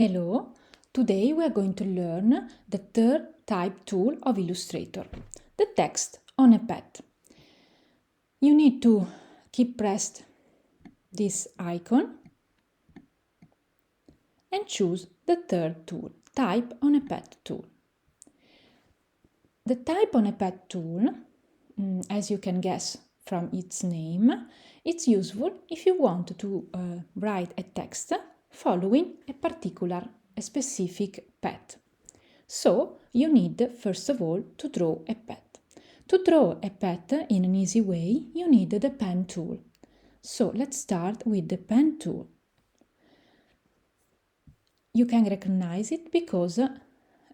Hello, today we are going to learn the third type tool of Illustrator, the text on a pad. You need to keep pressed this icon and choose the third tool, type on a pad tool. The type on a pad tool, as you can guess from its name, it's useful if you want to write a text following a specific pad. So you need first of all to draw a pad. To draw a pad in an easy way, you need the pen tool. So let's start with the pen tool. You can recognize it because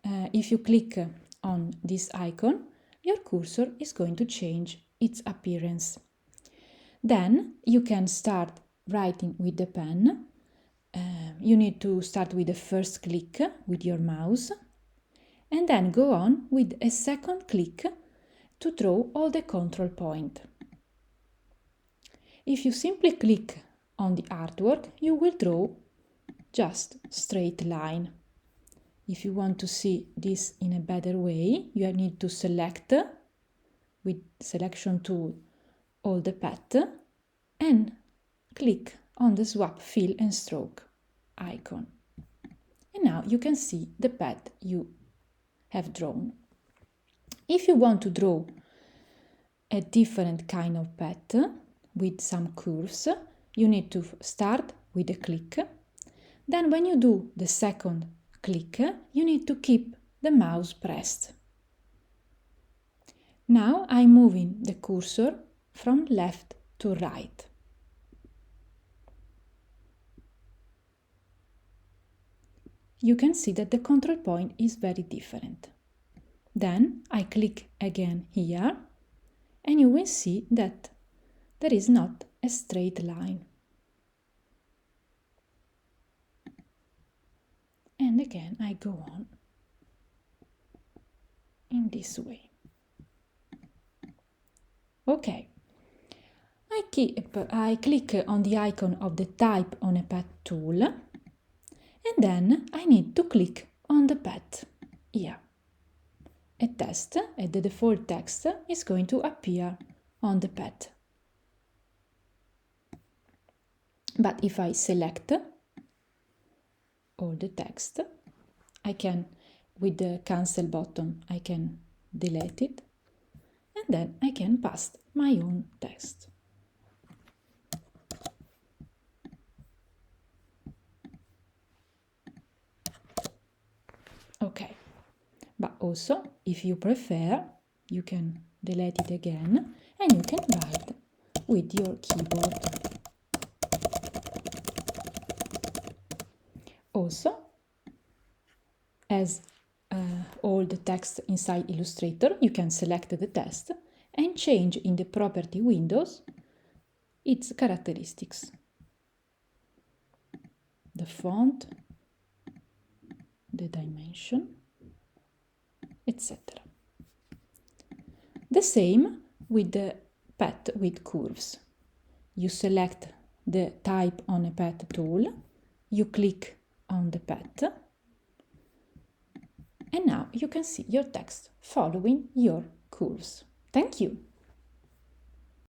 if you click on this icon, your cursor is going to change its appearance. Then you can start writing with the pen. You need to start with the first click with your mouse and then go on with a second click to draw all the control points. If you simply click on the artwork, you will draw just straight line. If you want to see this in a better way, you need to select with selection tool all the pad and click on the swap fill and stroke icon. And now you can see the pad you have drawn. If you want to draw a different kind of pad with some curves, you need to start with a click. Then when you do the second click, you need to keep the mouse pressed. Now I'm moving the cursor from left to right. You can see that the control point is very different. Then I click again here and you will see that there is not a straight line. And again I go on in this way. Okay. I click on the icon of the type on a pad tool and then I need to click on the pad here. A the default text is going to appear on the pad. But if I select all the text, I can, with the cancel button, I can delete it and then I can paste my own text. Okay, but also if you prefer, you can delete it again and you can write with your keyboard. Also, as all the text inside Illustrator, you can select the text and change in the property windows its characteristics. The font, the dimension, etc. The same with the pad with curves. You select the type on a pad tool, you click on the pad, and now you can see your text following your curves. Thank you!